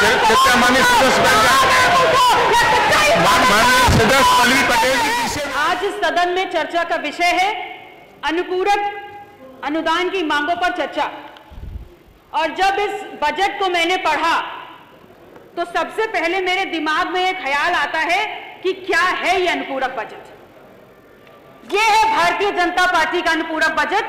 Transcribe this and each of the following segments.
माननीय सदस्य पल्लवी पटेल जी। आज इस सदन में चर्चा का विषय है अनुपूरक अनुदान की मांगों पर चर्चा। और जब इस बजट को मैंने पढ़ा तो सबसे पहले मेरे दिमाग में एक ख्याल आता है कि क्या है ये अनुपूरक बजट। ये है भारतीय जनता पार्टी का अनुपूरक बजट।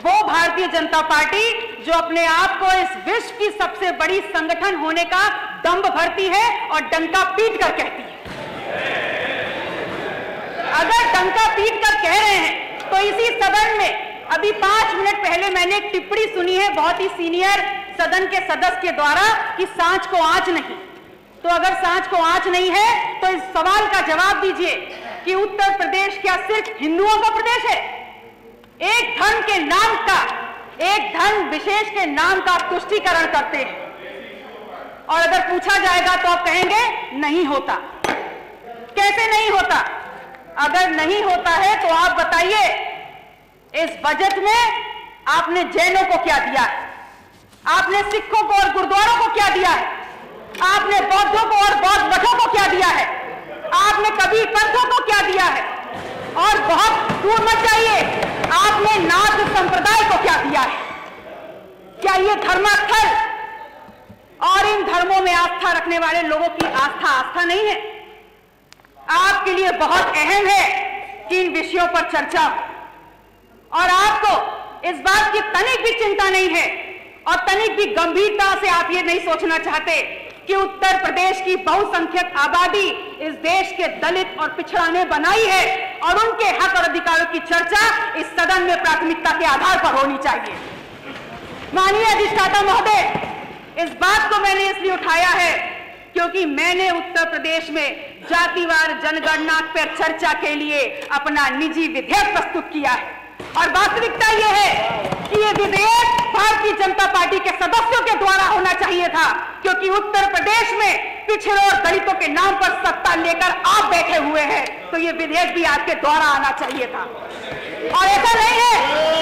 वो भारतीय जनता पार्टी जो अपने आप को इस विश्व की सबसे बड़ी संगठन होने का दंभ भरती है और डंका पीट कर कहती है। अगर डंका पीट कर कह रहे हैं तो इसी सदन में अभी 5 मिनट पहले मैंने एक टिप्पणी सुनी है बहुत ही सीनियर सदन के सदस्य के द्वारा कि सांच को आंच नहीं। तो अगर सांच को आंच नहीं है तो इस सवाल का जवाब दीजिए कि उत्तर प्रदेश क्या सिर्फ हिंदुओं का प्रदेश है? एक धर्म के नाम का, एक धर्म विशेष के नाम का तुष्टीकरण करते हैं। और अगर पूछा जाएगा तो आप कहेंगे नहीं होता। कैसे नहीं होता? अगर नहीं होता है तो आप बताइए इस बजट में आपने जैनों को क्या दिया है? आपने सिखों को और गुरुद्वारों को क्या दिया है? आपने बौद्धों को और बौद्ध मठों को क्या दिया है? आपने कबीर पंथों को क्या दिया है? और बहुत दूर मत जाइए, आपने नाथ संप्रदाय को क्या दिया है? क्या ये धर्मास्थल और इन धर्मों में आस्था रखने वाले लोगों की आस्था नहीं है? आपके लिए बहुत अहम है कि इन विषयों पर चर्चा हो। और आपको इस बात की तनिक भी चिंता नहीं है और तनिक भी गंभीरता से आप ये नहीं सोचना चाहते कि उत्तर प्रदेश की बहुसंख्यक आबादी इस देश के दलित और पिछड़ा ने बनाई है और उनके हक और अधिकारों की चर्चा इस सदन में प्राथमिकता के आधार पर होनी चाहिए। माननीय अधिष्ठाता महोदय, इस बात को मैंने इसलिए उठाया है क्योंकि मैंने उत्तर प्रदेश में जातिवार जनगणना पर चर्चा के लिए अपना निजी विधेयक प्रस्तुत किया है। और वास्तविकता यह है कि यह विधेयक भारतीय जनता पार्टी के सदस्यों के द्वारा होना चाहिए था, क्योंकि उत्तर प्रदेश में पिछड़े और दलितों के नाम पर सत्ता लेकर आप बैठे हुए हैं, तो यह विधेयक भी आपके द्वारा आना चाहिए था। और ऐसा नहीं है,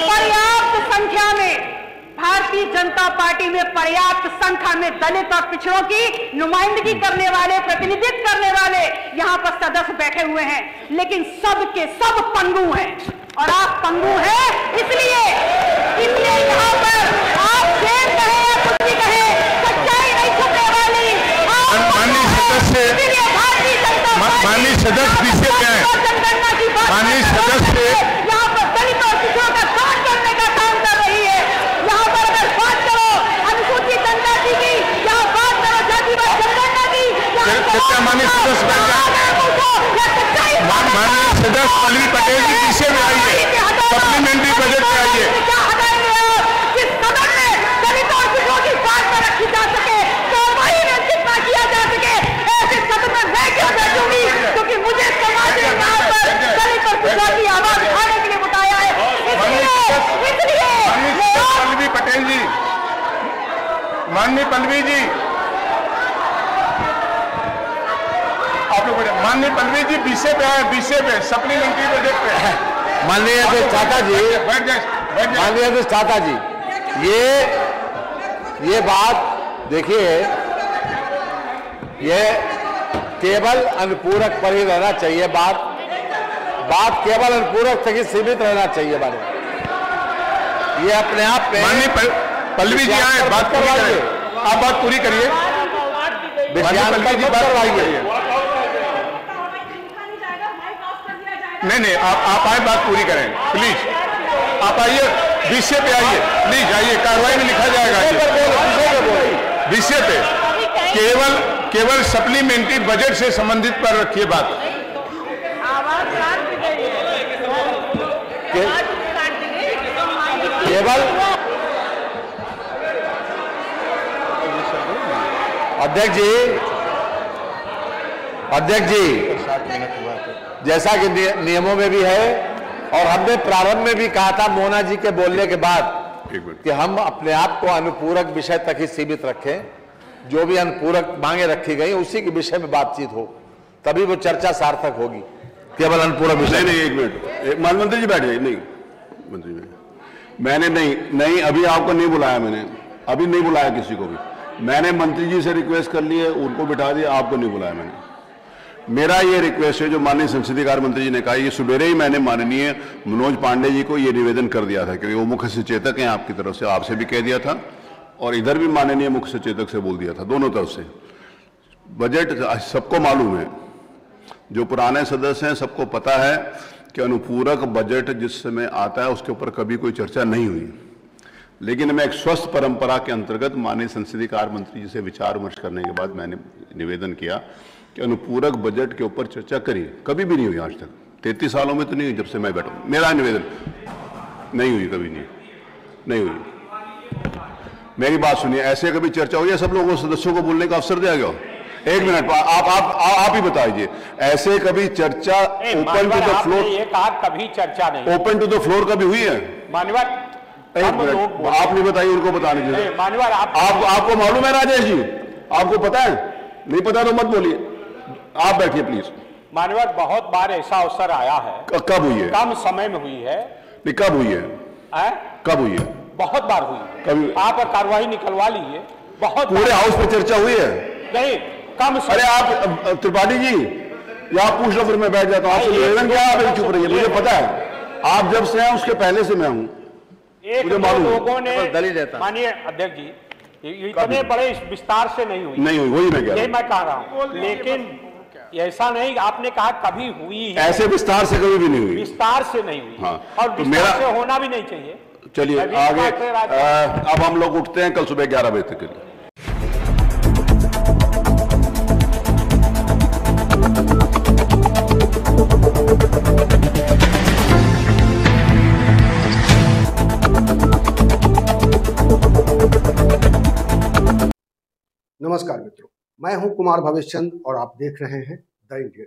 पर्याप्त संख्या में भारतीय जनता पार्टी में पर्याप्त संख्या में दलित और पिछड़ों की नुमाइंदगी करने वाले, प्रतिनिधित्व करने वाले यहाँ पर सदस्य बैठे हुए हैं, लेकिन सब के सब पंगु हैं। और आप पंगु हैं इसलिए यहाँ पर आप शेर कहे या कुछ भी कहे, सच्चाई नहीं छुपने वाली। माननीय सदस्य यहाँ पर दलित और पिछड़ों का काट करने का काम कर रही है। यहाँ पर अगर बात करो अनुसूचित जनजाति की, यहाँ बात करो जातिवाद जनगणना की, माननीय सदस्य पल्लवी पटेल जी पीछे में आइए, सप्लीमेंट्री बजट में आइए। जिस सदन में दलित और पिछड़ों की बात पर रखी जा सके तो वही जितना किया जा सके, ऐसे सदन में मैं क्यों बैठूंगी? क्योंकि मुझे समाज ने यहाँ पर दलित और पिछड़ों की आवाज उठाने के लिए बताया है। इसलिए पल्लवी पटेल जी, माननीय पल्लवी जी, आप लोग माननीय पल्लवी जी विषय पे आए, विषय पे सप्लीमेंट्री बजट पे। माननीय अधिष्ठाता जी, माननीय अधिष्ठाता जी, ये बात देखिए, ये केवल अनुपूरक पर ही रहना चाहिए। बात केवल अनुपूरक तक ही सीमित रहना चाहिए। ये अपने आप में माननीय पल्लवी जी आए, बात करवाइए, आप बात पूरी करिए। पल्लवी जी बात करवाइए। नहीं, आप आए, बात पूरी करें प्लीज। आप आइए, विषय पे आइए प्लीज, आइए, कार्रवाई में लिखा जाएगा विषय पे। केवल सप्लीमेंट्री बजट से संबंधित पर रखिए बात। केवल अध्यक्ष जी, जैसा कि नियमों में भी है और हमने प्रारंभ में भी कहा था मोना जी के बोलने के बाद कि हम अपने आप को अनुपूरक विषय तक ही सीमित रखें। जो भी अनुपूरक मांगे रखी गई उसी के विषय में बातचीत हो, तभी वो चर्चा सार्थक होगी। केवल अनुपूरक विषय नहीं, एक मिनट, मंत्री जी बैठ जाइए। नहीं मंत्री जी, मैंने नहीं, अभी आपको नहीं बुलाया, मैंने अभी नहीं बुलाया किसी को भी। मैंने मंत्री जी से रिक्वेस्ट कर ली है, उनको बिठा दिया, आपको नहीं बुलाया मैंने। मेरा ये रिक्वेस्ट है जो माननीय संसदीय कार्य मंत्री जी ने कहा, ये सुबेरे ही मैंने माननीय मनोज पांडे जी को ये निवेदन कर दिया था, क्योंकि वो मुख्य सचेतक हैं आपकी तरफ से, आपसे भी कह दिया था और इधर भी माननीय मुख्य सचेतक से बोल दिया था, दोनों तरफ से। बजट सबको मालूम है, जो पुराने सदस्य हैं सबको पता है कि अनुपूरक बजट जिस समय आता है उसके ऊपर कभी कोई चर्चा नहीं हुई, लेकिन मैं एक स्वस्थ परंपरा के अंतर्गत माननीय संसदीय कार्य मंत्री जी से विचार विमर्श करने के बाद मैंने निवेदन किया कि अनुपूरक बजट के ऊपर चर्चा करिए। कभी भी नहीं हुई आज तक, 33 सालों में तो नहीं हुई जब से मैं बैठा हूं। मेरा निवेदन नहीं हुई, कभी नहीं हुई। मेरी बात सुनिए, ऐसे कभी चर्चा हुई है? सब लोगों सदस्यों को बोलने का अवसर दिया गया? एक मिनट, आप ही बताइए, ऐसे कभी चर्चा ओपन टू द फ्लोर? ये कहा कभी चर्चा नहीं, ओपन टू द फ्लोर कभी हुई है? मान्यवर एक मिनट, आप नहीं बताइए, उनको बताने दीजिए। मान्यवर आपको मालूम है राजेश जी? आपको पता है? नहीं पता तो मत बोलिए, आप बैठिए प्लीज। मान्यवर बहुत बार ऐसा अवसर आया है। कब हुई है? कम समय में हुई है। नहीं, कब हुई है? कब हुई है? बहुत बार हुई है। कभी? आप कार्रवाई निकलवा लीजिए। बहुत पूरे हाउस में चर्चा हुई है? नहीं, कम समय। अरे आप त्रिपाठी जी, या आप पूछ लो, फिर मैं बैठ जाता हूँ। आपसे निवेदन क्या, आप चुप रहिए, मुझे पता है आप जब से हैं उसके पहले से मैं हूँ, मुझे मालूम। लोगों ने माननीय अध्यक्ष जी, इतने बड़े विस्तार से नहीं हुई, वही मैं कह रहा हूं। मैं कह रहा हूँ, लेकिन ऐसा नहीं, आपने कहा कभी हुई है, ऐसे विस्तार से कभी भी नहीं हुई, विस्तार से नहीं हुई। हाँ, और विस्तार से होना भी नहीं चाहिए। चलिए आगे, अब हम लोग उठते हैं कल सुबह 11 बजे तक के लिए। नमस्कार मित्रों, मैं हूं कुमार भवेश चंद और आप देख रहे हैं द इंडियन।